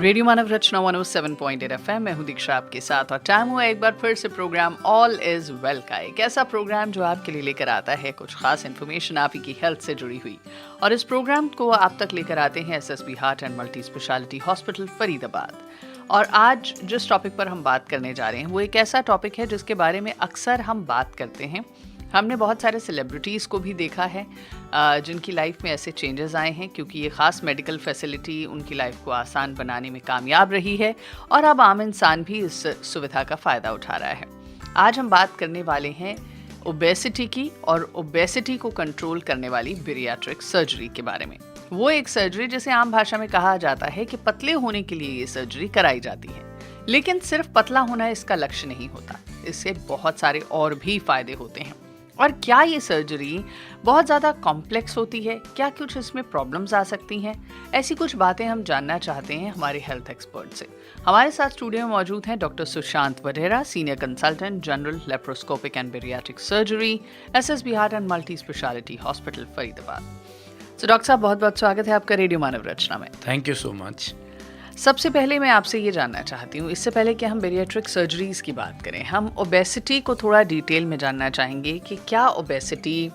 Radio Manav Rachna 107.8 FM मैं हूं दीक्षा आपके साथ और टाइम हुआ एक बार फिर से प्रोग्राम ऑल इज वेल का। एक ऐसा प्रोग्राम जो आपके लिए लेकर आता है कुछ खास इन्फॉर्मेशन आप ही की हेल्थ से जुड़ी हुई, और इस प्रोग्राम को आप तक लेकर आते हैं SSB heart and multi speciality hospital Faridabad. और आज जिस टॉपिक पर हम बात करने जा रहे हैं वो एक ऐसा टॉपिक है जिसके बारे में अक्सर हम बात करते हैं। हमने बहुत सारे सेलिब्रिटीज़ को भी देखा है जिनकी लाइफ में ऐसे चेंजेस आए हैं क्योंकि ये ख़ास मेडिकल फैसिलिटी उनकी लाइफ को आसान बनाने में कामयाब रही है, और अब आम इंसान भी इस सुविधा का फ़ायदा उठा रहा है। आज हम बात करने वाले हैं ओबेसिटी की, और ओबेसिटी को कंट्रोल करने वाली बेरियाट्रिक सर्जरी के बारे में। वो एक सर्जरी जिसे आम भाषा में कहा जाता है कि पतले होने के लिए ये सर्जरी कराई जाती है, लेकिन सिर्फ पतला होना इसका लक्ष्य नहीं होता, इससे बहुत सारे और भी फ़ायदे होते हैं। और क्या ये सर्जरी बहुत ज़्यादा कॉम्प्लेक्स होती है? क्या कुछ इसमें प्रॉब्लम्स आ सकती हैं? ऐसी कुछ बातें हम जानना चाहते हैं हमारे हेल्थ एक्सपर्ट से। हमारे साथ स्टूडियो में मौजूद हैं doctor Sushant Vadhera, senior consultant general laparoscopic and bariatric surgery, SSB heart and multi speciality hospital Faridabad. तो डॉक्टर साहब बहुत बहुत स्वागत है आपका रेडियो मानव रचना में। Thank you so much. सबसे पहले मैं आपसे ये जानना चाहती हूँ, इससे पहले कि हम बेरियाट्रिक सर्जरीज की बात करें, हम ओबेसिटी को थोड़ा डिटेल में जानना चाहेंगे कि क्या ओबेसिटी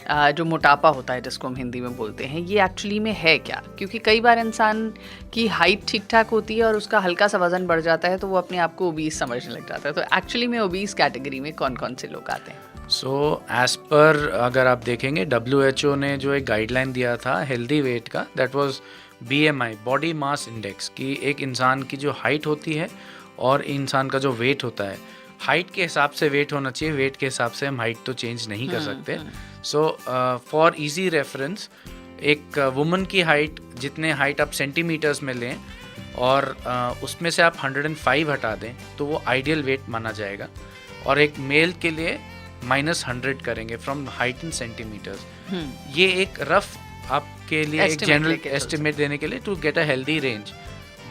जो मोटापा होता है जिसको हम हिंदी में बोलते हैं, ये एक्चुअली में है क्या? क्योंकि कई बार इंसान की हाइट ठीक ठाक होती है और उसका हल्का सा वजन बढ़ जाता है तो वो अपने आप को ओबीस समझने लग जाता है। तो एक्चुअली में ओबीस कैटेगरी में कौन कौन से लोग आते हैं? सो एज पर अगर आप देखेंगे WHO ने जो एक गाइडलाइन दिया था हेल्दी वेट का, that was BMI, body mass index, की एक इंसान की जो हाइट होती है और इंसान का जो वेट होता है, हाइट के हिसाब से वेट होना चाहिए, वेट के हिसाब से हम हाइट तो चेंज नहीं कर सकते। सो फॉर इजी रेफरेंस, एक वुमन की हाइट, जितने हाइट आप सेंटीमीटर्स में लें और उसमें से आप 105 हटा दें तो वो आइडियल वेट माना जाएगा, और एक मेल के लिए -100 करेंगे फ्रॉम हाइट इन सेंटीमीटर्स। ये एक रफ आपके लिए एक जनरल एस्टिमेट देने के लिए to get a healthy range.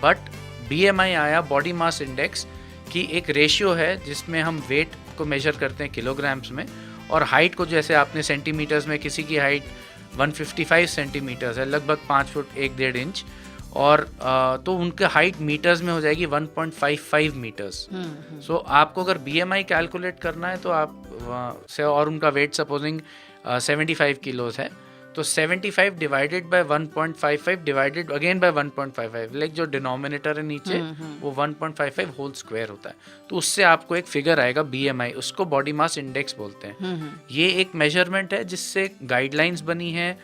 But BMI आया, बॉडी मास इंडेक्स की एक रेशियो है जिसमें हम वेट को मेजर करते हैं किलोग्राम्स में, और हाइट को जैसे आपने सेंटीमीटर्स में, किसी की हाइट 155 सेंटीमीटर्स है, लगभग 5 फुट 1.5 इंच, और तो उनका हाइट मीटर्स में हो जाएगी 1.55 मीटर्स। सो आपको अगर BMI कैलकुलेट करना है तो आप से, और उनका वेट सपोजिंग 75 किलोज है, तो 75 divided by 1.55 divided again by 1.55, like जो डिनोमिनेटर है नीचे वो 1.55 होल स्क्वायर होता है, तो उससे आपको एक फिगर आएगा BMI, उसको बॉडी मास इंडेक्स बोलते हैं। ये एक मेजरमेंट है जिससे गाइडलाइंस बनी है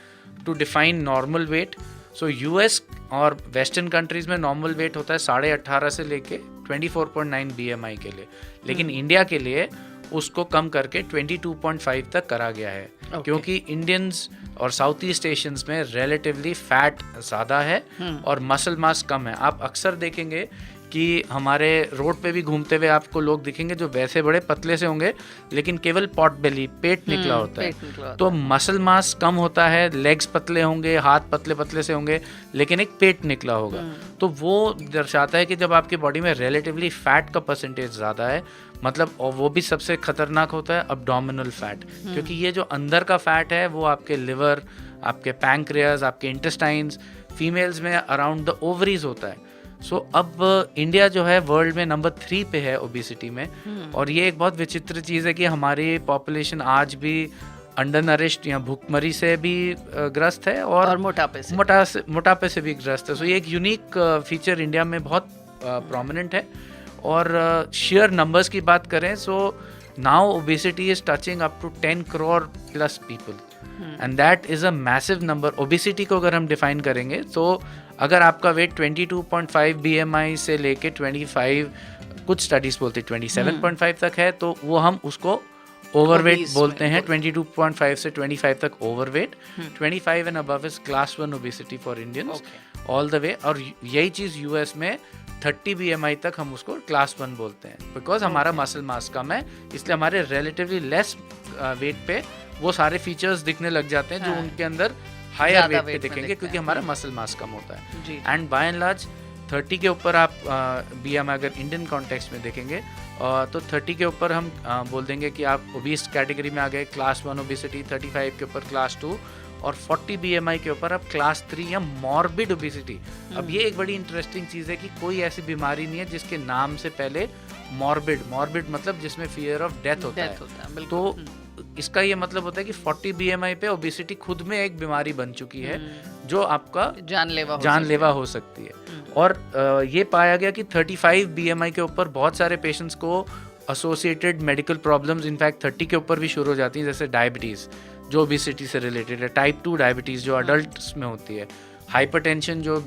to define normal weight. So US और वेस्टर्न कंट्रीज में नॉर्मल वेट होता है 18.5 से लेके 24.9 BMI के लिए, लेकिन इंडिया के लिए उसको कम करके 22.5 तक करा गया है। क्योंकि इंडियंस और साउथ ईस्ट एशियंस में रिलेटिवली फैट ज़्यादा है और मसल मास कम है। आप अक्सर देखेंगे कि हमारे रोड पे भी घूमते हुए आपको लोग दिखेंगे जो वैसे बड़े पतले से होंगे लेकिन केवल पॉट बेली, पेट निकला होता है। तो मसल मास कम होता है, लेग्स पतले होंगे, हाथ पतले पतले से होंगे, लेकिन एक पेट निकला होगा। तो वो दर्शाता है कि जब आपकी बॉडी में रिलेटिवली फैट का परसेंटेज ज़्यादा है, मतलब, और वो भी सबसे खतरनाक होता है अब्डोमिनल फैट, क्योंकि ये जो अंदर का फैट है वो आपके लिवर, आपके पैंक्रियाज, आपके इंटेस्टाइन्स, फीमेल्स में अराउंड द ओवरीज होता है। सो अब इंडिया जो है वर्ल्ड में नंबर 3 पे है ओबेसिटी में, और ये एक बहुत विचित्र चीज़ है कि हमारी पॉपुलेशन आज भी अंडर नरिश्ड या भूखमरी से भी ग्रस्त है और मोटापे से भी ग्रस्त है। सो ये एक यूनिक फीचर इंडिया में बहुत प्रोमिनेंट है। और शेयर नंबर्स की बात करें, so now obesity is touching up to 10 crore plus people, and that is a massive number. Obesity को अगर हम डिफाइन करेंगे तो अगर आपका वेट 22.5 BMI से लेके 25, कुछ स्टडीज बोलते हैं 27.5 तक है, तो वो हम उसको ओवरवेट बोलते हैं। 22.5 से 25 तक overweight, 25 and above is class 1 obesity for Indians all the way. और यही चीज़ US में 30 BMI तक हम उसको क्लास 1 बोलते हैं, बिकॉज हमारा मसल मास कम है, इसलिए हमारे रिलेटिवली लेस वेट पे वो सारे फीचर्स दिखने लग जाते हैं जो उनके अंदर हायर वेट पे दिखेंगे, क्योंकि हमारा मसल मास कम होता है। एंड बाय एंड लार्ज 30 के ऊपर आप BMI अगर इंडियन कॉन्टेक्स्ट में देखेंगे तो 30 के ऊपर हम बोल देंगे कि आप ओबीस कैटेगरी में आ गए, क्लास 1 ओबेसिटी, 35 के ऊपर क्लास 2, और 40 BMI के ऊपर अब क्लास 3 या मॉर्बिड ओबेसिटी। अब ये एक बड़ी इंटरेस्टिंग चीज़ है कि कोई ऐसी बीमारी नहीं है जिसके नाम से पहले मॉर्बिड मतलब जिसमें फियर ऑफ डेथ होता है। तो इसका ये मतलब होता है कि 40 BMI पे ओबेसिटी खुद में एक बीमारी बन चुकी है जो आपका जानलेवा हो सकती है। और ये पाया गया कि 35 BMI के ऊपर बहुत सारे पेशेंट्स को एसोसिएटेड मेडिकल प्रॉब्लम्स इनफैक्ट 30 के ऊपर भी शुरू हो जाती हैं, जैसे डायबिटीज़ जो ओबेसिटी से रिलेटेड है, टाइप 2 डायबिटीज़ जो अडल्ट्स में होती है, हाइपरटेंशन जो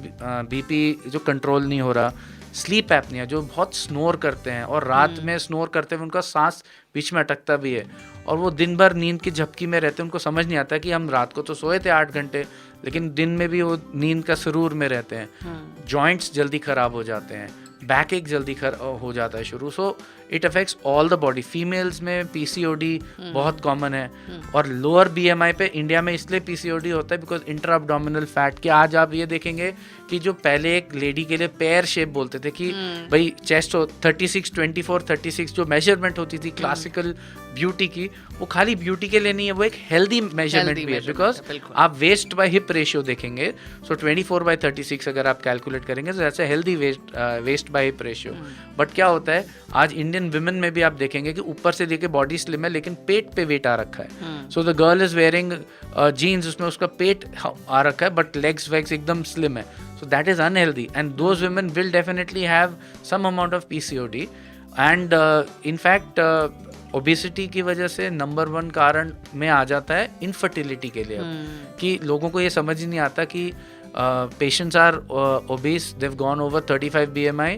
BP जो कंट्रोल नहीं हो रहा, स्लीप एपनिया जो बहुत स्नोर करते हैं और रात में स्नोर करते हुए उनका सांस बीच में अटकता भी है और वो दिन भर नींद की झपकी में रहते हैं, उनको समझ नहीं आता कि हम रात को तो सोए थे 8 घंटे लेकिन दिन में भी वो नींद का सुरूर में रहते हैं। जॉइंट्स जल्दी ख़राब हो जाते हैं, बैक एक जल्दी हो जाता है शुरू। So it affects all the body. Females में PCOD बहुत कॉमन है और लोअर BMI पे इंडिया में इसलिए PCOD होता है बिकॉज इंट्रा एब्डोमिनल फैट के। आज आप ये देखेंगे कि जो पहले एक लेडी के लिए पेयर शेप बोलते थे कि भाई चेस्ट 36 24 36 जो मेजरमेंट होती थी क्लासिकल ब्यूटी की, वो खाली ब्यूटी के लिए नहीं है, वो एक हेल्दी मेजरमेंट भी है बिकॉज आप वेस्ट बाय हिप रेशियो देखेंगे। सो 24/36 अगर आप कैलकुलेट करेंगे तो that's a healthy waist by hip ratio. But क्या होता है आज इंडियन विमेन में भी आप देखेंगे कि ऊपर से देखिए बॉडी स्लिम है लेकिन पेट पे वेट आ रखा है। So the girl is wearing jeans, उसमें उसका पेट आ रखा है बट लेग्स वेग्स एकदम स्लिम है। So that is unhealthy and those women will definitely have some amount of PCOD and in fact obesity की वजह से नंबर 1 कारण में आ जाता है इनफर्टिलिटी के लिए। कि लोगों को ये समझ ही नहीं आता कि patients are obese, they have gone over 35 BMI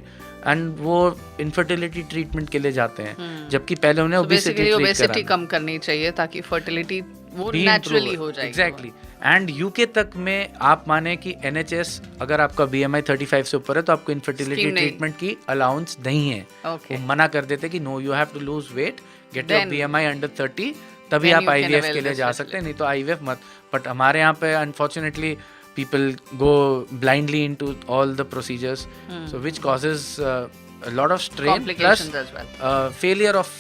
and वो इनफर्टिलिटी ट्रीटमेंट के लिए जाते हैं जबकि पहले उन्हें ओबेसिटी कम करनी चाहिए ताकि फर्टिलिटी वो नेचुरली हो जाएगी। एग्जैक्टली। एंड यूके तक में आप माने कि NHS अगर आपका BMI 35 से ऊपर है तो आपको इनफर्टिलिटी ट्रीटमेंट की अलाउंस नहीं है। वो मना कर देते कि no, you have to lose weight, get your BMI under 30, तभी आप IVF के लिए जा सकते हैं, नहीं तो IVF मत। बट हमारे यहाँ पे unfortunately people go blindly into all the procedures, so which causes a lot of strain, complications plus as well. Failure of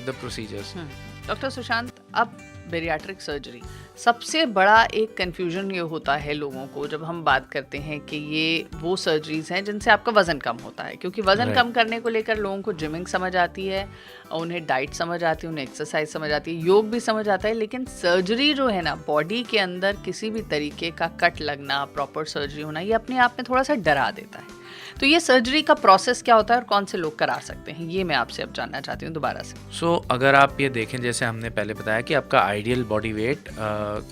the procedures. Doctor Sushant, अब बेरियाट्रिक सर्जरी, सबसे बड़ा एक कन्फ्यूजन ये होता है लोगों को जब हम बात करते हैं कि ये वो सर्जरीज हैं जिनसे आपका वज़न कम होता है, क्योंकि वज़न कम करने को लेकर लोगों को जिमिंग समझ आती है, उन्हें डाइट समझ आती है, उन्हें एक्सरसाइज समझ आती है, योग भी समझ आता है, लेकिन सर्जरी जो है ना, बॉडी के अंदर किसी भी तरीके का कट लगना, प्रॉपर सर्जरी होना, ये अपने आप में थोड़ा सा डरा देता है। तो ये सर्जरी का प्रोसेस क्या होता है और कौन से लोग करा सकते हैं, ये मैं आपसे अब जानना चाहती हूँ दोबारा से। सो अगर आप ये देखें, जैसे हमने पहले बताया कि आपका आइडियल बॉडी वेट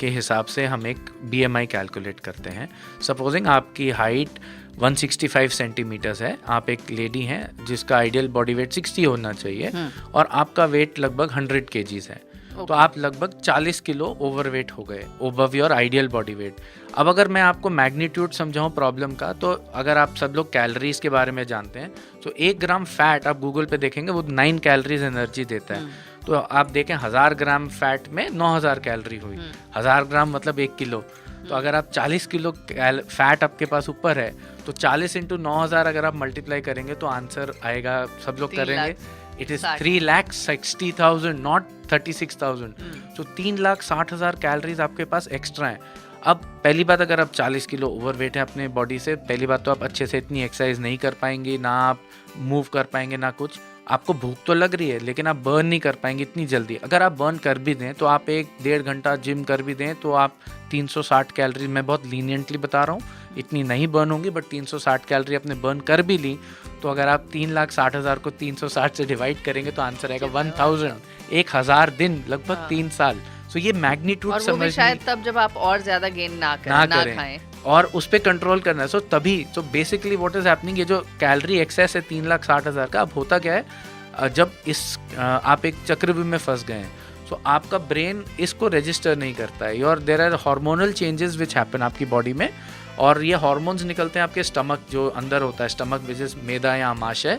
के हिसाब से हम एक BMI कैलकुलेट करते हैं। सपोजिंग आपकी हाइट 165 सेंटीमीटर्स है, आप एक लेडी हैं जिसका आइडियल बॉडी वेट 60 होना चाहिए और आपका वेट लगभग 100 kgs है, तो आप लगभग 40 किलो ओवरवेट हो गए, over your ideal body weight. अब अगर मैं आपको मैग्नीट्यूड समझाऊं प्रॉब्लम का, तो अगर आप सब लोग कैलोरीज के बारे में जानते हैं तो 1 ग्राम फैट आप गूगल पे देखेंगे वो 9 कैलोरीज एनर्जी देता है। तो आप देखें 1000 ग्राम फैट में 9000 कैलोरी हुई, 1000 ग्राम मतलब 1 किलो। तो अगर आप 40 किलो फैट आपके पास ऊपर है तो 40 इंटू 9000 अगर आप मल्टीप्लाई करेंगे तो आंसर आएगा, सब लोग करेंगे, इट इज 3,60,000 नॉट 36,000। तो 3,60,000 कैलोरीज आपके पास एक्स्ट्रा है। अब पहली बात, अगर आप 40 किलो ओवरवेट है अपने बॉडी से, पहली बात तो आप अच्छे से इतनी एक्सरसाइज नहीं कर पाएंगे, ना आप मूव कर पाएंगे, ना कुछ। आपको भूख तो लग रही है लेकिन आप बर्न नहीं कर पाएंगे इतनी जल्दी। अगर आप बर्न कर भी दें तो आप 1-1.5 घंटा जिम कर भी दें तो आप 360 कैलोरी, मैं बहुत लीनियंटली बता रहा हूँ, इतनी नहीं बर्न होंगी, बट 360 कैलोरी अपने बर्न कर भी ली तो अगर आप 3,60,000 को 360 से डिवाइड करेंगे तो आंसर आएगा 1000, 1000 दिन, लगभग 3 साल। सो ये मैग्नीट्यूड समझ, शायद तब जब आप और ज्यादा गेन ना करें खाएं और उस पर कंट्रोल करना है। सो तभी, so basically what is happening, ये जो कैलोरी एक्सेस है 3,60,000 का, अब होता क्या है, जब आप एक चक्रव्यूह में फंस गए हैं सो आपका ब्रेन इसको रजिस्टर नहीं करता है, और there are hormonal changes which happen आपकी बॉडी में, और ये हार्मोन्स निकलते हैं आपके स्टमक जो अंदर होता है, स्टमक विच इज मैदा या आमाशय,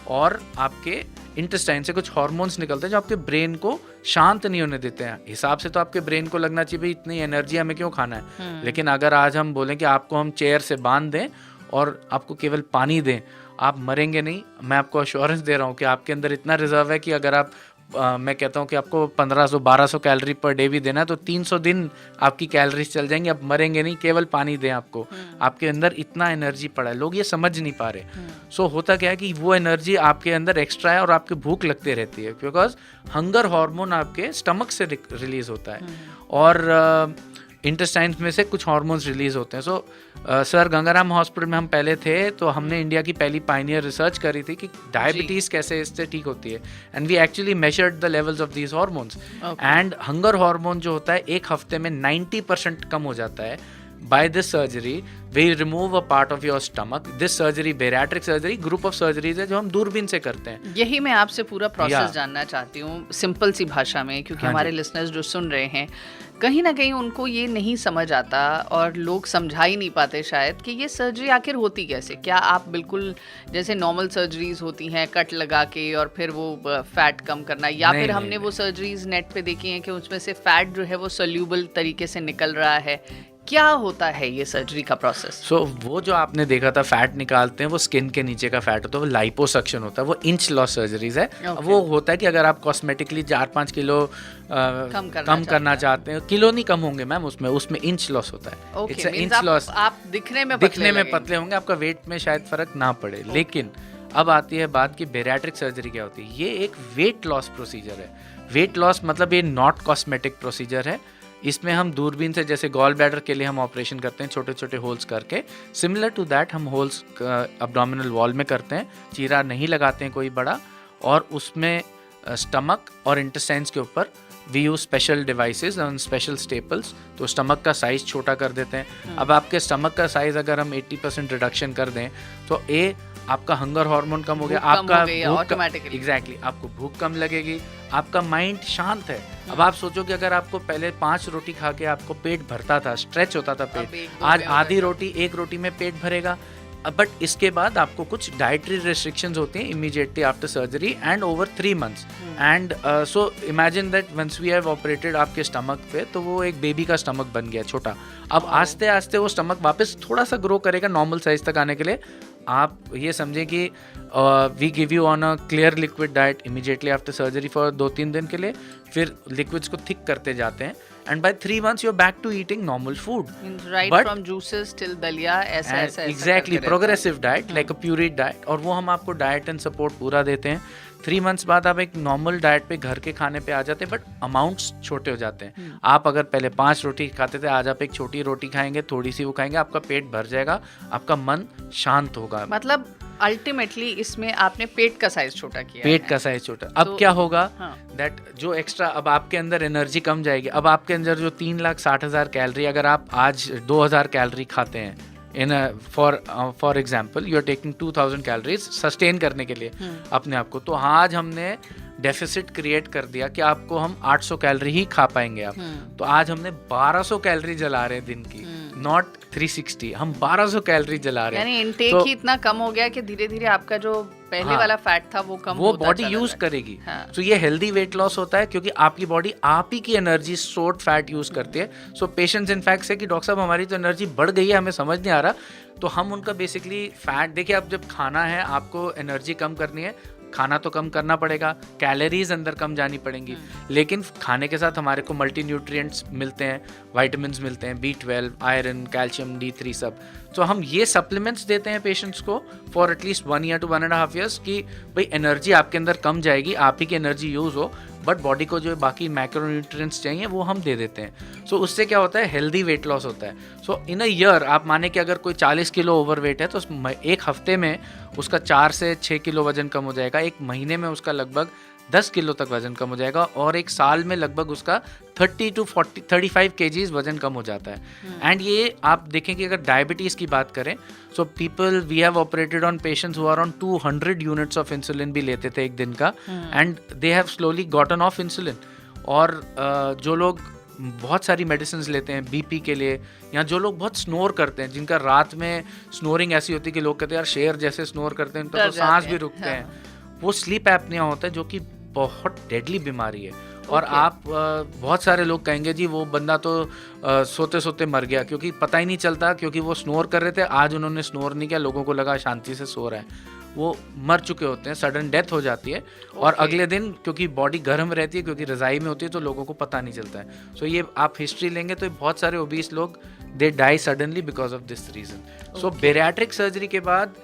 और आपके इंटेस्टाइन से कुछ हार्मोन्स निकलते हैं जो आपके ब्रेन को शांत नहीं होने देते हैं। हिसाब से तो आपके ब्रेन को लगना चाहिए भाई इतनी एनर्जी हमें क्यों खाना है, लेकिन अगर आज हम बोलें कि आपको हम चेयर से बांध दें और आपको केवल पानी दें, आप मरेंगे नहीं। मैं आपको अश्योरेंस दे रहा हूँ कि आपके अंदर इतना रिजर्व है कि अगर आप मैं कहता हूँ कि आपको 1500-1200 कैलोरी पर डे भी देना है तो 300 दिन आपकी कैलोरीज चल जाएंगी, आप मरेंगे नहीं, केवल पानी दें आपको, आपके अंदर इतना एनर्जी पड़ा है, लोग ये समझ नहीं पा रहे। सो होता क्या है कि वो एनर्जी आपके अंदर एक्स्ट्रा है और आपकी भूख लगती रहती है, बिकॉज हंगर हार्मोन आपके स्टमक से रिलीज होता है और इंटेस्टाइन्स में से कुछ हार्मोन्स रिलीज होते हैं। सो सर गंगाराम हॉस्पिटल में हम पहले थे तो हमने इंडिया की पहली पायनियर रिसर्च करी थी कि डायबिटीज़ कैसे इससे ठीक होती है, and we actually measured the levels of these hormones and hunger hormone जो होता है एक हफ्ते में 90% कम हो जाता है। By this surgery, we remove a part of your stomach. This surgery, bariatric surgery, group of surgeries है जो हम दूरबीन से करते हैं। यही मैं आपसे पूरा प्रोसेस जानना चाहती हूँ सिंपल सी भाषा में, क्योंकि हमारे लिसनर्स जो सुन रहे हैं कहीं ना कहीं उनको ये नहीं समझ आता और लोग समझा ही नहीं पाते शायद कि ये सर्जरी आखिर होती कैसे। क्या आप बिल्कुल जैसे नॉर्मल सर्जरीज होती हैं कट लगा के और फिर वो फैट कम करना, या फिर हमने वो सर्जरीज नेट पे देखी हैं कि उसमें से फैट जो है वो सोल्यूबल तरीके से निकल रहा है, क्या होता है ये सर्जरी का प्रोसेस? सो वो जो आपने देखा था फैट निकालते हैं वो स्किन के नीचे का फैट होता है, वो लाइपोसक्शन होता है, वो इंच लॉस सर्जरीज है। वो होता है कि अगर आप कॉस्मेटिकली 4-5 किलो कम करना चाहते हैं, किलो नहीं कम होंगे मैम, उसमें इंच लॉस होता है। It's inch loss. आप दिखने में पतले होंगे, आपका वेट में शायद फर्क ना पड़े। लेकिन अब आती है बात कि बेरियाट्रिक सर्जरी क्या होती है। ये एक वेट लॉस प्रोसीजर है। वेट लॉस मतलब ये नॉट कॉस्मेटिक प्रोसीजर है। इसमें हम दूरबीन से, जैसे गॉल ब्लैडर के लिए हम ऑपरेशन करते हैं छोटे छोटे होल्स करके, सिमिलर टू दैट हम होल्स अब्डोमिनल वॉल में करते हैं, चीरा नहीं लगाते हैं कोई बड़ा, और उसमें स्टमक और इंटेस्टाइन्स के ऊपर वी यूज स्पेशल डिवाइसेस और स्पेशल स्टेपल्स, तो स्टमक का साइज छोटा कर देते हैं। अब आपके स्टमक का साइज अगर हम 80% रिडक्शन कर दें तो आपका हंगर हार्मोन कम हो गया, आपका ऑटोमेटिकली एग्जैक्टली आपको भूख कम लगेगी, आपका माइंड शांत है। अब आप सोचो कि अगर आपको पहले 5 रोटी खा के आपको पेट भरता था, स्ट्रेच होता था पेट, आज आधी रोटी 1 रोटी में पेट भरेगा। बट इसके बाद आपको कुछ डाइटरी रेस्ट्रिक्शंस होती हैं immediately after surgery and over 3 months and so imagine that once we have operated आपके स्टमक पे, तो वो एक बेबी का स्टमक बन गया छोटा। अब आस्ते आस्ते वो स्टमक वापस थोड़ा सा ग्रो करेगा नॉर्मल साइज तक आने के लिए। आप ये समझें कि we give you on a clear liquid diet immediately after surgery for 2-3 दिन के लिए, फिर लिक्विड्स को थिक करते जाते हैं and by 3 months you're back to eating normal food, right? But from juices till dalia ऐसा exactly progressive diet like a pureed diet, और वो हम आपको डाइट एंड सपोर्ट पूरा देते हैं। 3 months बाद आप एक नॉर्मल डाइट पे घर के खाने पे आ जाते हैं, बट अमाउंट्स छोटे हो जाते हैं। आप अगर पहले 5 रोटी खाते थे, आज आप एक छोटी रोटी खाएंगे, थोड़ी सी वो खाएंगे, आपका पेट भर जाएगा, आपका मन शांत होगा। मतलब अल्टीमेटली इसमें आपने पेट का साइज छोटा किया, पेट का साइज छोटा। अब क्या होगा दैट जो एक्स्ट्रा, अब आपके अंदर एनर्जी कम जाएगी। अब आपके अंदर जो 3,60,000 कैलोरी, अगर आप आज 2,000 कैलोरी खाते हैं in for example you are taking 2,000 calories sustain करने के लिए अपने आप को, तो आज हमने डेफिसिट क्रिएट कर दिया कि आपको हम 800 कैलोरी ही खा पाएंगे आप। तो आज हमने 1200 कैलोरी जला रहे हैं दिन की, नॉट 360, हम 1200 कैलोरी जला रहे हैं। यानी इनटेक ही इतना कम हो गया कि धीरे धीरे आपका जो पहले वाला फैट था वो कम वो बॉडी यूज करेगी। तो ये हेल्दी वेट लॉस होता है क्योंकि आपकी बॉडी आप ही की एनर्जी स्टोर्ड फैट यूज करती है। सो पेशेंट्स इनफैक्ट से कि डॉक्टर साहब हमारी तो एनर्जी बढ़ गई है, हमें समझ नहीं आ रहा, तो हम उनका बेसिकली फैट देखिए, अब जब खाना है आपको एनर्जी कम करनी है, खाना तो कम करना पड़ेगा, कैलोरीज अंदर कम जानी पड़ेंगी, लेकिन खाने के साथ हमारे को मल्टी न्यूट्रिएंट्स मिलते हैं, विटामिन्स मिलते हैं, B12, आयरन, कैल्शियम, D3 सब। तो हम ये सप्लीमेंट्स देते हैं पेशेंट्स को for at least 1 year to 1.5 years कि भाई एनर्जी आपके अंदर कम जाएगी, आप ही की एनर्जी यूज़ हो, बट बॉडी को जो बाकी मैक्रोन्यूट्रिएंट्स चाहिए वो हम दे देते हैं। सो उससे क्या होता है, हेल्दी वेट लॉस होता है। सो इन अ ईयर आप माने कि अगर कोई 40 किलो ओवरवेट है तो एक हफ्ते में उसका 4 से 6 किलो वजन कम हो जाएगा, एक महीने में उसका लगभग 10 किलो तक वजन कम हो जाएगा, और एक साल में लगभग उसका 30 to 35 kgs वजन कम हो जाता है। एंड ये आप देखें कि अगर डायबिटीज़ की बात करें, so people we have operated on patients who are on 200 units of insulin भी लेते थे एक दिन का, and they have slowly gotten off insulin. और जो लोग बहुत सारी मेडिसिन लेते हैं बीपी के लिए, या जो लोग बहुत स्नोर करते हैं, जिनका रात में स्नोरिंग ऐसी होती है कि लोग कहते हैं यार शेर जैसे स्नोर करते हैं, तो सांस भी रुकते हैं, वो स्लीप एपनिया होता है जो कि बहुत डेडली बीमारी है। और आप बहुत सारे लोग कहेंगे जी वो बंदा तो सोते सोते मर गया, क्योंकि पता ही नहीं चलता, क्योंकि वो स्नोर कर रहे थे, आज उन्होंने स्नोर नहीं किया, लोगों को लगा शांति से सो रहा है। वो मर चुके होते हैं, सडन डेथ हो जाती है। और अगले दिन क्योंकि बॉडी गर्म रहती है, क्योंकि रज़ाई में होती है, तो लोगों को पता नहीं चलता है। सो ये आप हिस्ट्री लेंगे तो बहुत सारे ओबीस लोग they die suddenly because of this reason. So bariatric surgery के बाद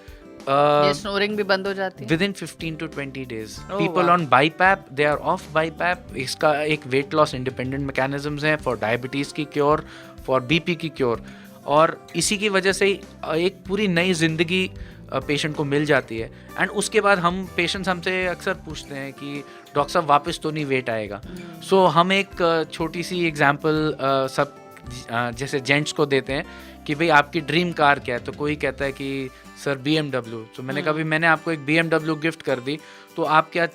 ये स्नोरिंग भी बंद हो जाती है within 15 to 20 days. People on BiPAP, they are off BiPAP. इसका एक weight loss independent mechanisms है for diabetes की क्योर, for BP की क्योर, और इसी की वजह से एक पूरी नई जिंदगी पेशेंट को मिल जाती है। एंड उसके बाद हम पेशेंट्स हमसे अक्सर पूछते हैं कि डॉक्टर साहब वापस तो नहीं वेट आएगा। सो हम एक छोटी सी एग्जांपल सब जैसे जेंट्स को देते हैं कि भाई आपकी ड्रीम कार क्या है, तो कोई कहता है कि सर BMW। तो मैंने कहा मैंने आपको एक BMW गिफ्ट कर दी, तो आप क्या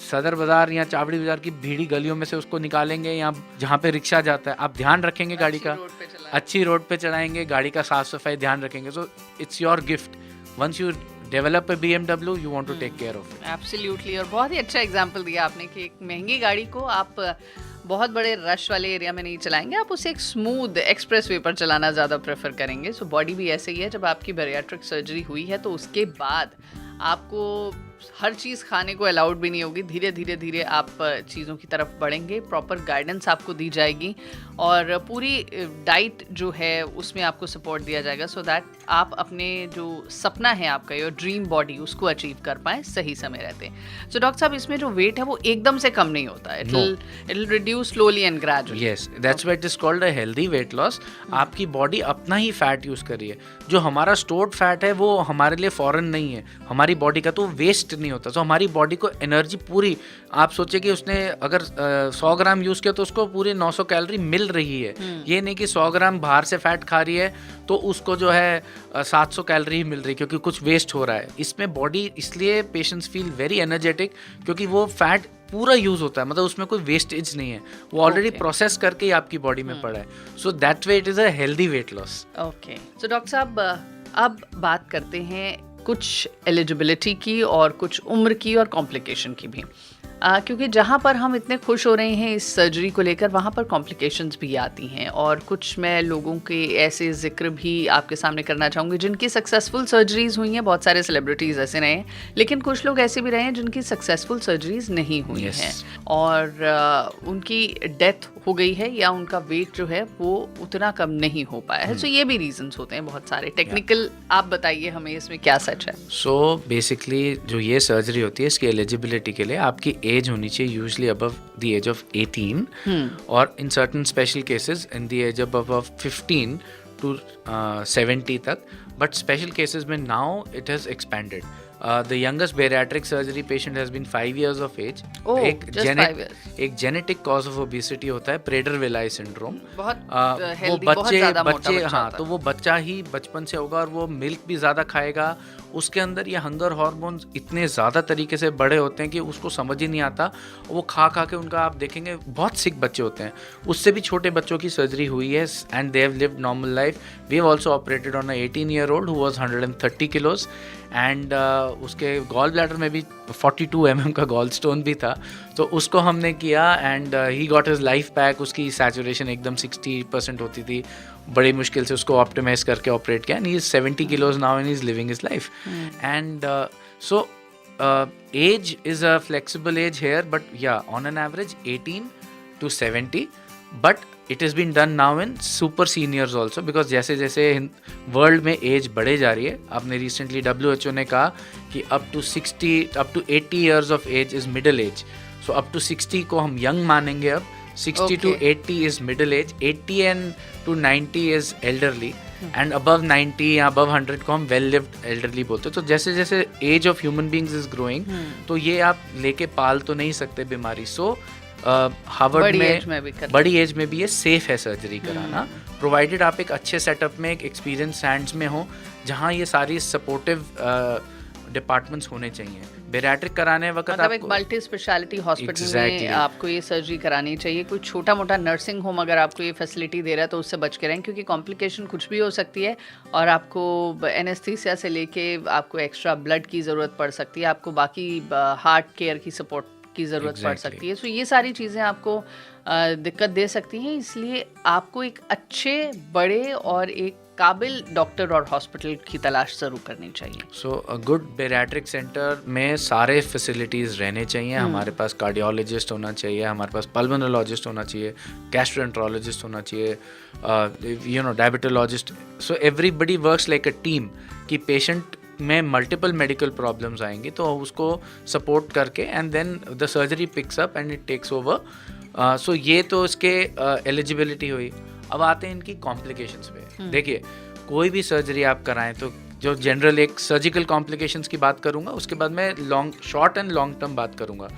सदर बाजार या चावड़ी बाजार की भीड़ी गलियों में से उसको निकालेंगे, या जहाँ पे रिक्शा जाता है आप ध्यान रखेंगे गाड़ी का, अच्छी रोड पे चलाएंगे, गाड़ी का साफ सफाई ध्यान रखेंगे। So it's your gift, once you develop a BMW you want to take care of it. Absolutely. और बहुत ही अच्छा एग्जांपल दिया आपने कि एक महंगी गाड़ी को आप बहुत बड़े रश वाले एरिया में नहीं चलाएंगे, आप उसे एक स्मूथ एक्सप्रेस वे पर चलाना ज़्यादा प्रेफर करेंगे। सो बॉडी भी ऐसे ही है, जब आपकी बैरियाट्रिक सर्जरी हुई है तो उसके बाद आपको हर चीज़ खाने को अलाउड भी नहीं होगी। धीरे धीरे धीरे आप चीज़ों की तरफ बढ़ेंगे, प्रॉपर गाइडेंस आपको दी जाएगी और पूरी डाइट जो है उसमें आपको सपोर्ट दिया जाएगा, सो दैट आप अपने जो सपना है आपका, योर ड्रीम बॉडी, उसको अचीव कर पाएँ सही समय रहते। सो डॉक्टर साहब, इसमें जो वेट है वो एकदम से कम नहीं होता, it will reduce slowly and gradually. Yes, that's why it is called a healthy weight loss. आपकी बॉडी अपना ही फैट यूज कर रही है। जो हमारा स्टोर्ड फैट है वो हमारे लिए फॉरेन नहीं है, हमारी बॉडी का, तो वेस्ट नहीं होता। तो हमारी बॉडी को एनर्जी पूरी, आप सोचिए कि उसने अगर 100 ग्राम यूज किया तो उसको पूरी 900 कैलोरी मिल रही है। ये नहीं कि 100 ग्राम बाहर से फैट खा रही है तो उसको जो है 700 कैलोरी ही मिल रही है, क्योंकि कुछ वेस्ट हो रहा है। इसमें बॉडी, इसलिए पेशेंट्स फील वेरी एनर्जेटिक, क्योंकि वो फैट पूरा यूज होता है, मतलब उसमें कोई वेस्टेज नहीं है, वो ऑलरेडी प्रोसेस करके ही आपकी बॉडी में पड़ा है। सो that way it is a healthy weight loss. Okay, so doctor साहब अब बात करते हैं कुछ एलिजिबिलिटी की और कुछ उम्र की और कॉम्प्लिकेशन की भी, क्योंकि जहाँ पर हम इतने खुश हो रहे हैं इस सर्जरी को लेकर, वहाँ पर कॉम्प्लिकेशंस भी आती हैं। और कुछ मैं लोगों के ऐसे जिक्र भी आपके सामने करना चाहूँगी जिनकी सक्सेसफुल सर्जरीज हुई हैं। बहुत सारे सेलिब्रिटीज़ ऐसे रहे हैं, लेकिन कुछ लोग ऐसे भी रहे हैं जिनकी सक्सेसफुल सर्जरीज नहीं हुई हैं और उनकी डेथ हो गई है या उनका वेट जो है वो उतना कम नहीं हो पाया है। सो ये भी रीजंस होते हैं बहुत सारे टेक्निकल। आप बताइए हमें इसमें क्या सच है। सो बेसिकली जो ये सर्जरी होती है, इसकी एलिजिबिलिटी के लिए आपकी एज होनी चाहिए usually above the age of 18 और in certain special cases in the age above 15 to 70 तक। बट स्पेशल केसेस में now it has expanded. The youngest bariatric surgery patient has been 5 years of age. Oh, just 5 years. एक genetic cause of obesity होता है, Prader-villi syndrome. बहुत वो healthy, बहुत ज़्यादा मोटा बच्चा हाँ, होता तो वो बच्चा ही बचपन से होगा और वो मिल्क भी ज़्यादा खाएगा। उसके अंदर ये हंगर हार्मोन्स इतने ज़्यादा तरीके से बड़े होते हैं कि उसको समझ ही नहीं आता। वो खा खा के उनका, आप देखेंगे बहुत सिक बच्चे होते हैं। उससे भी छोटे बच्चों की सर्जरी हुई है and they have lived normal life. We have also operated on a 18-year-old who was 130 kilos and उसके गॉल ब्लैडर में भी 42 mm का गॉल स्टोन भी था, तो उसको हमने किया and he got his life back. उसकी सैचुरेशन एकदम 60% होती थी, बड़ी मुश्किल से उसको ऑप्टिमाइज करके ऑपरेट किया and he is 70 kilos now and he is living his life. And so age is a flexible age here, but yeah, on an average 18 to 70, but it has been done now in super seniors also, because जैसे जैसे world में as बढ़े जा रही है, आपने recently WHO ने कहा कि up to 80 years of age is middle age, so up to 60 को हम young मानेंगे अब, 60 to 80 is middle age, 80 and to 90 is elderly, and above 90 या above 100 को हम well lived elderly बोलते हैं। तो जैसे जैसे age of human beings is growing, तो ये आप लेके पाल तो नहीं सकते बीमारी। सो हार्वर्ड में बड़ी एज में भी ये सेफ है सर्जरी कराना, प्रोवाइडेड आप एक अच्छे सेटअप में, एक एक्सपीरियंस हैंड्स में हो, जहाँ ये सारी सपोर्टिव डिपार्टमेंट्स होने चाहिए। बेरियाट्रिक कराने वक्त मतलब एक मल्टी स्पेशलिटी हॉस्पिटल में आपको ये सर्जरी करानी चाहिए। कोई छोटा मोटा नर्सिंग होम अगर आपको ये फैसिलिटी दे रहा है तो उससे बच के रहें, क्योंकि कॉम्प्लिकेशन कुछ भी हो सकती है और आपको एनेस्थीसिया से लेके आपको एक्स्ट्रा ब्लड की ज़रूरत पड़ सकती है, आपको बाकी हार्ट केयर की सपोर्ट की ज़रूरत पड़ सकती है। सो ये सारी चीज़ें आपको दिक्कत दे सकती हैं, इसलिए आपको एक अच्छे, बड़े और एक काबिल डॉक्टर और हॉस्पिटल की तलाश ज़रूर करनी चाहिए? सो अ गुड बेरियाट्रिक सेंटर में सारे फैसिलिटीज़ रहने चाहिए। हमारे पास कार्डियोलॉजिस्ट होना चाहिए, हमारे पास पल्मोनोलॉजिस्ट होना चाहिए, गैस्ट्रोएंट्रोलॉजिस्ट होना चाहिए, diabetologist. So everybody works like a team कि पेशेंट में मल्टीपल मेडिकल प्रॉब्लम्स आएंगी तो उसको सपोर्ट करके and then the surgery picks up and it takes over. So ये तो इसके एलिजिबिलिटी हुई। अब आते हैं इनकी कॉम्प्लिकेशंस पे। देखिए, कोई भी सर्जरी आप कराएं तो जो जनरल एक सर्जिकल कॉम्प्लिकेशंस की बात करूंगा, उसके बाद मैं शॉर्ट एंड लॉन्ग टर्म बात करूंगा।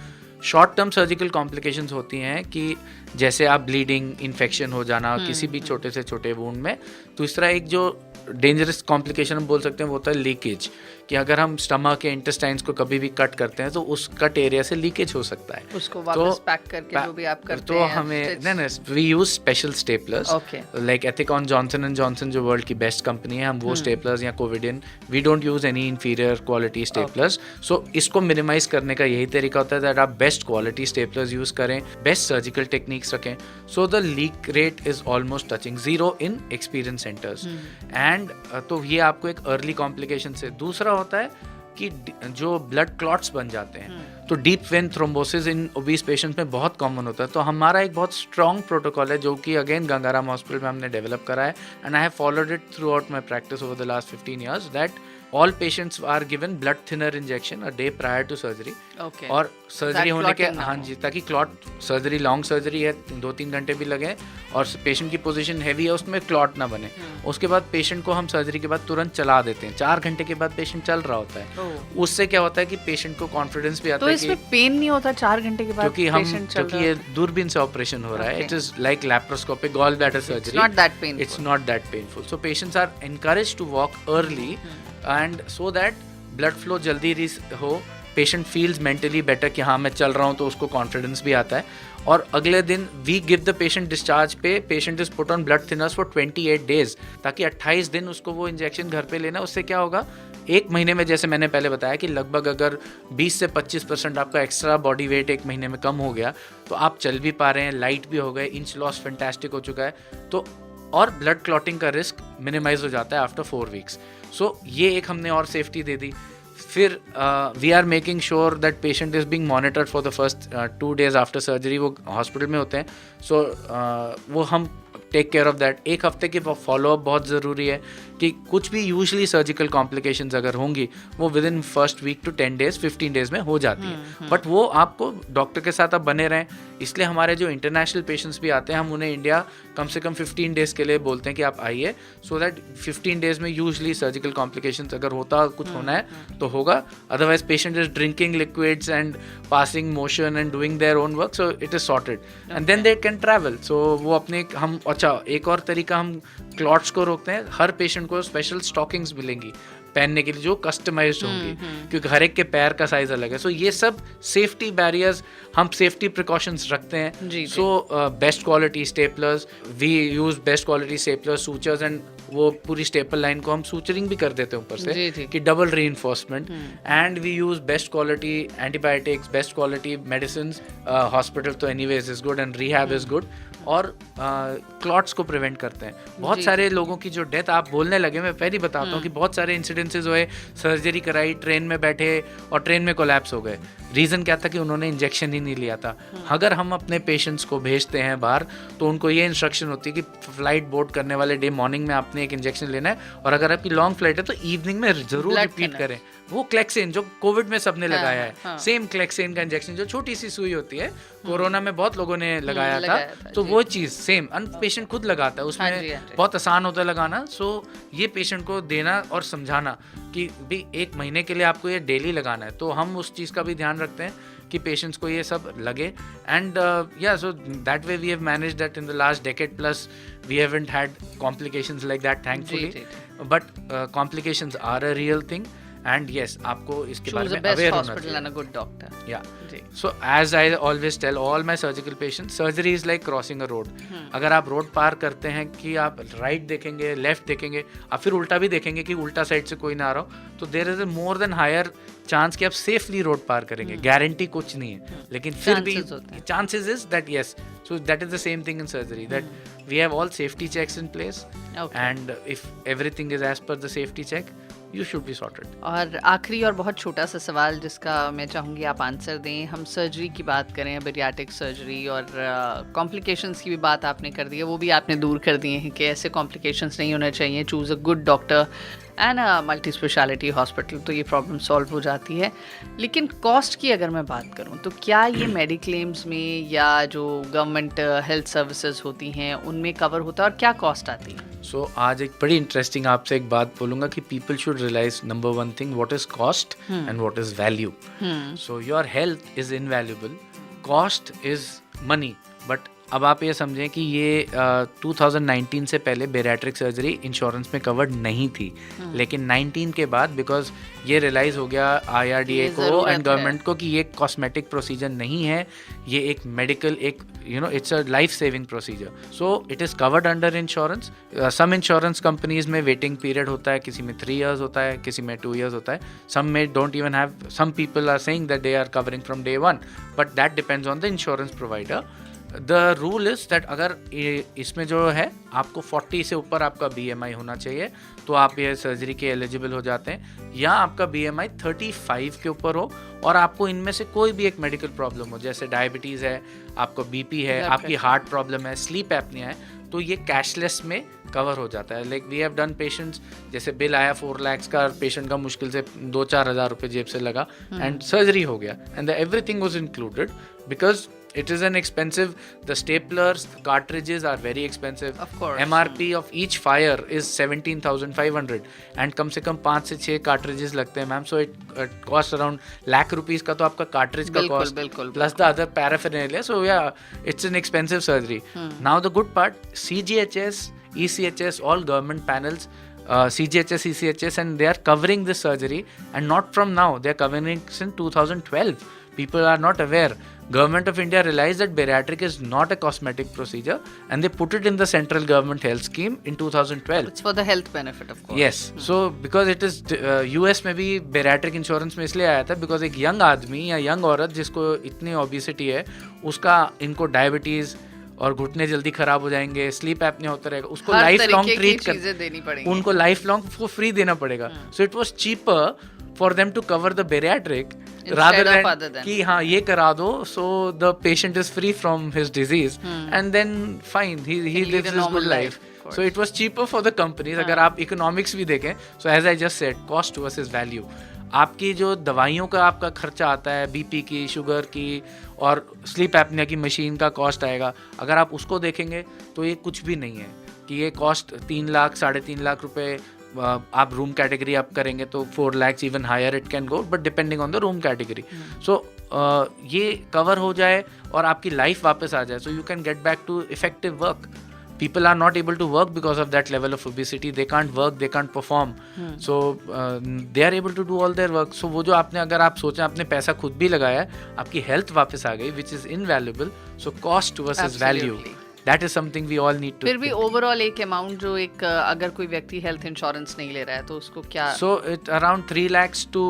शॉर्ट टर्म सर्जिकल कॉम्प्लिकेशंस होती हैं कि जैसे आप ब्लीडिंग, इन्फेक्शन हो जाना किसी भी छोटे से छोटे वुंड में। दूसरा एक जो डेंजरस कॉम्प्लिकेशन हम बोल सकते हैं वो होता है लीकेज, कि अगर हम स्टमक या इंटेस्टाइन्स को कभी भी कट करते हैं तो उस कट एरिया से लीकेज हो सकता है। उसको वापस पैक करके जो भी आप करते तो हैं हमें नहीं, we use special staplers like Ethicon, Johnson and Johnson जो वर्ल्ड की बेस्ट कंपनी है, हम वो स्टेपलर्स या Covidien, we don't use any inferior quality staplers. So इसको मिनिमाइज करने का यही तरीका होता है दैट आप बेस्ट क्वालिटी स्टेपलर्स यूज करें, बेस्ट सर्जिकल टेक्निक्स रखें। So the leak rate is almost touching zero in experience centres and तो ये आपको एक अर्ली कॉम्प्लिकेशन से। दूसरा होता है कि जो ब्लड क्लॉट्स बन जाते हैं, तो डीप वेन थ्रोम्बोसिस इन ओबीस पेशेंट्स में बहुत कॉमन होता है। तो हमारा एक बहुत स्ट्रॉन्ग प्रोटोकॉल है जो कि अगेन गंगाराम हॉस्पिटल में हमने डेवलप करा है and I have followed it through out my practice over the last 15 years that all patients are given blood thinner injection a day prior to surgery. Okay. और surgery होने के हाँ जी, ताकि clot surgery long surgery है 2-3 घंटे भी लगे और पेशेंट की पोजीशन हैवी है उसमें क्लॉट ना बने। उसके बाद पेशेंट को हम सर्जरी के बाद तुरंत चला देते हैं। 4 घंटे के बाद पेशेंट चल रहा होता है। उससे क्या होता है कि पेशेंट को कॉन्फिडेंस भी आता है। तो इसमें पेन नहीं होता 4 घंटे के बाद? क्योंकि ये दूरबीन से ऑपरेशन हो रहा है, it is like laparoscopic gall bladder surgery, it's not that painful. So patients are encouraged to walk early and so that blood flow जल्दी हो, पेशेंट फील्स मेंटली बेटर कि हाँ मैं चल रहा हूँ, तो उसको कॉन्फिडेंस भी आता है। और अगले दिन we give the patient discharge पे, patient is put on blood thinners for 28 days, ताकि 28 दिन उसको वो इंजेक्शन घर पे लेना। उससे क्या होगा, एक महीने में, जैसे मैंने पहले बताया कि लगभग अगर 20 से 25% आपका एक्स्ट्रा बॉडी वेट एक महीने में कम हो गया तो आप चल भी पा रहे हैं, लाइट भी हो गए, इंच लॉस फैंटास्टिक हो चुका है, तो और ब्लड क्लॉटिंग का रिस्क मिनिमाइज हो जाता है आफ्टर 4 weeks। सो ये एक हमने और सेफ्टी दे दी। फिर we are making sure that patient is being monitored for the first 2 days after surgery. वो हॉस्पिटल में होते हैं, सो वो हम टेक केयर ऑफ दैट। एक हफ्ते की फॉलोअप बहुत ज़रूरी है कि कुछ भी यूजुअली सर्जिकल कॉम्प्लिकेशंस अगर होंगी वो within first week to 10 days 15 days में हो जाती है। बट वो आपको डॉक्टर के साथ आप बने रहें। इसलिए हमारे जो इंटरनेशनल पेशेंट्स भी आते हैं, हम उन्हें इंडिया कम से कम 15 days के लिए बोलते हैं कि आप आइए, सो दैट 15 days में यूजुअली सर्जिकल कॉम्प्लिकेशंस अगर होता कुछ होना है तो होगा। Otherwise patient is drinking liquids and passing motion and doing their own work, so it is sorted and then they can travel. So वो अपने हम अच्छा एक और तरीका हम क्लॉट्स को रोकते हैं। हर पेशेंट को स्पेशल स्टॉकिंग्स मिलेंगी पहनने के लिए जो कस्टमाइज्ड होंगी, क्योंकि हर एक के पैर का साइज अलग है। सो ये सब सेफ्टी बैरियर्स, हम सेफ्टी प्रिकॉशंस रखते हैं। So best quality staplers, we use best quality staplers, sutures and वो पूरी स्टेपल लाइन को हम सूचरिंग भी कर देते हैं ऊपर से कि double reinforcement. And we use best quality antibiotics, best quality medicine. Hospital तो anyways is good and rehab is good. और क्लॉट्स को प्रिवेंट करते हैं। बहुत सारे लोगों की जो डेथ, आप बोलने लगे, मैं पहले बताता हूँ कि बहुत सारे इंसिडेंसेस हुए, सर्जरी कराई, ट्रेन में बैठे और ट्रेन में कोलैप्स हो गए। रीज़न क्या था कि उन्होंने इंजेक्शन ही नहीं लिया था। अगर हम अपने पेशेंट्स को भेजते हैं बाहर तो उनको ये इंस्ट्रक्शन होती है कि फ्लाइट बोर्ड करने वाले डे मॉर्निंग में आपने एक इंजेक्शन लेना है, और अगर आपकी लॉन्ग फ्लाइट है तो इवनिंग में जरूर रिपीट करें। वो क्लेक्सेन जो कोविड में सबने लगाया है, सेम क्लेक्सेन का इंजेक्शन जो छोटी सी सुई होती है, कोरोना में बहुत लोगों ने लगाया था, तो वो चीज़ सेम पेशेंट खुद लगाता है, उसमें बहुत आसान होता है लगाना। सो ये पेशेंट को देना और समझाना कि भाई 1 महीने के लिए आपको ये डेली लगाना है, तो हम उस चीज़ का भी ध्यान रखते हैं कि पेशेंट्स को ये सब लगे। एंड या so that way we have managed that in the last decade plus we haven't had complications like that thankfully, but complications are a real thing and yes आपको इसके बारे Choose the में best aware होना hospital चाहिए. and a good doctor. या जी. So as I always tell all my surgical patients, surgery is like crossing a road. अगर आप रोड पार करते हैं कि आप राइट देखेंगे, लेफ्ट देखेंगे, आप फिर उल्टा भी देखेंगे कि उल्टा साइड से कोई ना आ रहा हो, तो there is a more than higher chance कि आप सेफली रोड पार करेंगे. गारंटी कुछ नहीं है, लेकिन फिर भी Chances होते हैं. Chances is that yes. So that is the same thing in surgery, that we have all safety checks in place, Okay. And if everything is as per the safety check, you should be sorted. और आखिरी और बहुत छोटा सा सवाल जिसका मैं चाहूँगी आप आंसर दें. हम सर्जरी की बात करें, बेरियाट्रिक सर्जरी, और कॉम्प्लिकेशंस की भी बात आपने कर दी है, वो भी आपने दूर कर दिए हैं कि ऐसे कॉम्प्लिकेशंस नहीं होने चाहिए. Choose a good doctor and multi speciality hospital, तो ये प्रॉब्लम सॉल्व हो जाती है. लेकिन कॉस्ट की अगर मैं बात करूँ तो क्या ये मेडिक्लेम्स में या जो गवर्नमेंट हेल्थ सर्विसेज होती हैं उनमें कवर होता है, और क्या कॉस्ट आती है? सो आज एक बड़ी इंटरेस्टिंग आपसे एक बात बोलूँगा कि people should realise number one thing, what is cost and what is value. So your health is invaluable, cost is money. But अब आप ये समझें कि ये 2019 से पहले बेरियाट्रिक सर्जरी इंश्योरेंस में कवर्ड नहीं थी, लेकिन 19 के बाद बिकॉज ये रियलाइज़ हो गया IRDA को एंड गवर्नमेंट को कि ये कॉस्मेटिक प्रोसीजर नहीं है, ये एक मेडिकल, एक it's a life saving procedure. So it is covered under insurance. Some insurance companies में वेटिंग पीरियड होता है, किसी में 3 years होता है, किसी में 2 years होता है, सम में don't even have. Some people are saying that they are covering from day 1, but that depends on the insurance provider. The rule is that अगर इसमें जो है आपको 40 से ऊपर आपका BMI होना चाहिए तो आप ये सर्जरी के एलिजिबल हो जाते हैं, या आपका BMI 35 के ऊपर हो और आपको इनमें से कोई भी एक मेडिकल प्रॉब्लम हो, जैसे डायबिटीज़ है, आपको BP है, आपकी हार्ट प्रॉब्लम है, स्लीप एपनिया है, तो ये कैशलेस में कवर हो जाता है. Like we have done patients, जैसे बिल आया 4 lakhs का, पेशेंट का मुश्किल से 2-4 हज़ार रुपये जेब से लगा एंड सर्जरी हो गया, and everything was included because it is an expensive, the staplers, the cartridges are very expensive. Of course. MRP of each fire is 17,500 and कम से कम 5 से 6 cartridges लगते हैं ma'am. So it costs around lakh rupees का तो आपका cartridge का cost plus the other paraphernalia. So yeah, it's an expensive surgery. Now the good part, CGHS, ECHS, all government panels, CGHS, ECHS, and they are covering this surgery, and not from now, they are covering since 2012. People are not aware. Government of India realized that bariatric is not a cosmetic procedure, and they put it in the central government health scheme in 2012. It's for the health benefit, of course. Yes. So because it is US में भी bariatric insurance में इसलिए आया था because एक young आदमी या young औरत जिसको इतनी obesity है, उसका इनको डायबिटीज़ और घुटने जल्दी खराब हो जाएंगे, स्लीप एपनिया होता रहेगा, उसको लाइफ लॉन्ग ट्रीट कर, उनको लाइफ लॉन्ग उसको फ्री देना पड़ेगा. So it was cheaper for them to cover the bariatric rather than कि हाँ ये करा दो, so the patient is free from his disease and then fine he lives his good life. So it was cheaper for the companies. अगर आप economics भी देखें, so as I just said, cost versus value. आपकी जो दवाइयों का आपका खर्चा आता है, BP की, शुगर की और स्लीप एपनिया की मशीन का कॉस्ट आएगा, अगर आप उसको देखेंगे तो ये कुछ भी नहीं है कि ये कॉस्ट 3 लाख 3.5 लाख रुपए. आप रूम कैटेगरी आप करेंगे तो 4 lakhs even higher it can go, but depending on the room category. So ये कवर हो जाए और आपकी लाइफ वापस आ जाए, so you can get back to effective work. People are not able to work because of that level of obesity. They can't work, they can't perform. So they are able to do all their work. So वो जो आपने, अगर आप सोचें आपने पैसा खुद भी लगाया है, आपकी हेल्थ वापस आ गई, which is invaluable. So cost versus value. That is something we all need to. फिर भी ओवरऑल एक अमाउंट जो एक अगर कोई व्यक्ति हेल्थ इंश्योरेंस नहीं ले रहा है तो उसको क्या? So it around 3 lakhs to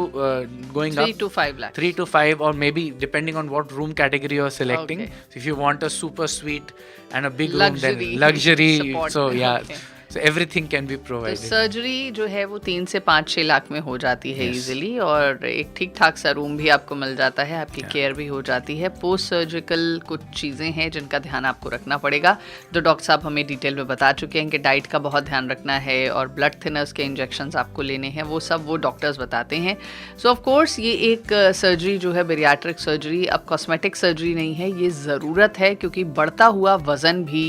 going 3 to 5 lakhs. 3 to 5 or maybe depending on what room category you are selecting. Okay. So if you want a super suite and a big Luxury. room, then luxury. Support. So yeah. Okay. So everything can be तो provided. Surgery जो है वो 3 से 5-6 लाख में हो जाती है easily, और एक ठीक ठाक सा रूम भी आपको मिल जाता है, आपकी केयर भी हो जाती है. पोस्ट सर्जिकल कुछ चीज़ें हैं जिनका ध्यान आपको रखना पड़ेगा, जो डॉक्टर साहब हमें डिटेल में बता चुके हैं कि डाइट का बहुत ध्यान रखना है और ब्लड थिनर्स के इंजेक्शंस आपको लेने हैं, वो सब वो डॉक्टर्स बताते हैं. सो ऑफ कोर्स ये एक सर्जरी जो है बेरियाट्रिक सर्जरी अब कॉस्मेटिक सर्जरी नहीं है, ये ज़रूरत है क्योंकि बढ़ता हुआ वज़न भी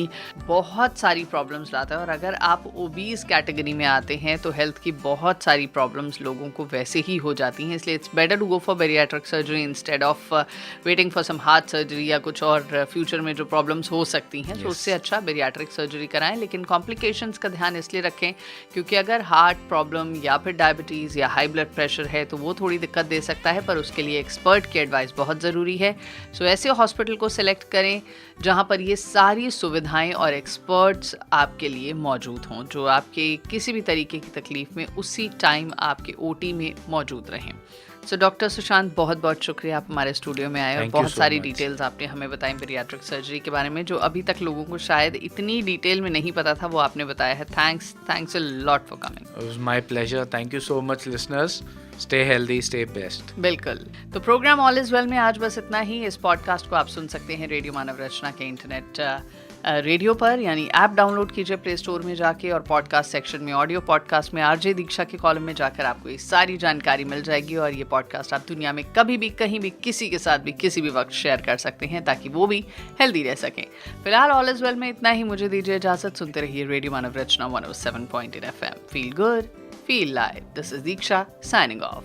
बहुत सारी प्रॉब्लम्स लाता है, और अगर आप ओबीज कैटेगरी में आते हैं तो हेल्थ की बहुत सारी प्रॉब्लम्स लोगों को वैसे ही हो जाती हैं, इसलिए it's better to go for bariatric surgery instead of waiting for some heart surgery या कुछ और फ्यूचर में जो प्रॉब्लम्स हो सकती हैं। तो उससे अच्छा बेरियाट्रिक सर्जरी कराएं, लेकिन कॉम्प्लिकेशंस का ध्यान इसलिए रखें क्योंकि अगर हार्ट प्रॉब्लम या फिर डायबिटीज़ या हाई ब्लड प्रेशर है तो वो थोड़ी दिक्कत दे सकता है, पर उसके लिए एक्सपर्ट की एडवाइस बहुत ज़रूरी है। सो ऐसे हॉस्पिटल को सिलेक्ट करें जहाँ पर ये सारी सुविधाएं और एक्सपर्ट्स आपके लिए मौजूद हों, जो आपके किसी भी तरीके की तकलीफ में उसी टाइम आपके ओटी में मौजूद रहें। सो डॉक्टर सुशांत, बहुत बहुत शुक्रिया आप हमारे स्टूडियो में आए और बहुत सारी डिटेल्स आपने हमें बताई बेरियाट्रिक सर्जरी के बारे में, जो अभी तक लोगों को शायद इतनी डिटेल में नहीं पता था, वो आपने बताया है। Thanks a lot for coming. It was my pleasure. Thank you so much listeners. Stay healthy, stay best. बिल्कुल। तो प्रोग्राम ऑल इज वेल में आज बस इतना ही। इस पॉडकास्ट को आप सुन सकते हैं रेडियो मानव रचना के इंटरनेट रेडियो पर, यानी ऐप डाउनलोड कीजिए प्ले स्टोर में जाके, और पॉडकास्ट सेक्शन में ऑडियो पॉडकास्ट में आरजे दीक्षा के कॉलम में जाकर आपको ये सारी जानकारी मिल जाएगी, और ये पॉडकास्ट आप दुनिया में कभी भी कहीं भी किसी के साथ भी किसी भी वक्त शेयर कर सकते हैं ताकि वो भी हेल्दी रह सकें। फिलहाल ऑल इज वेल में इतना ही। मुझे दीजिए इजाजत। सुनते रहिए radio Manav Rachna 107.8 FM। Feel good, feel live. This is Diksha signing of.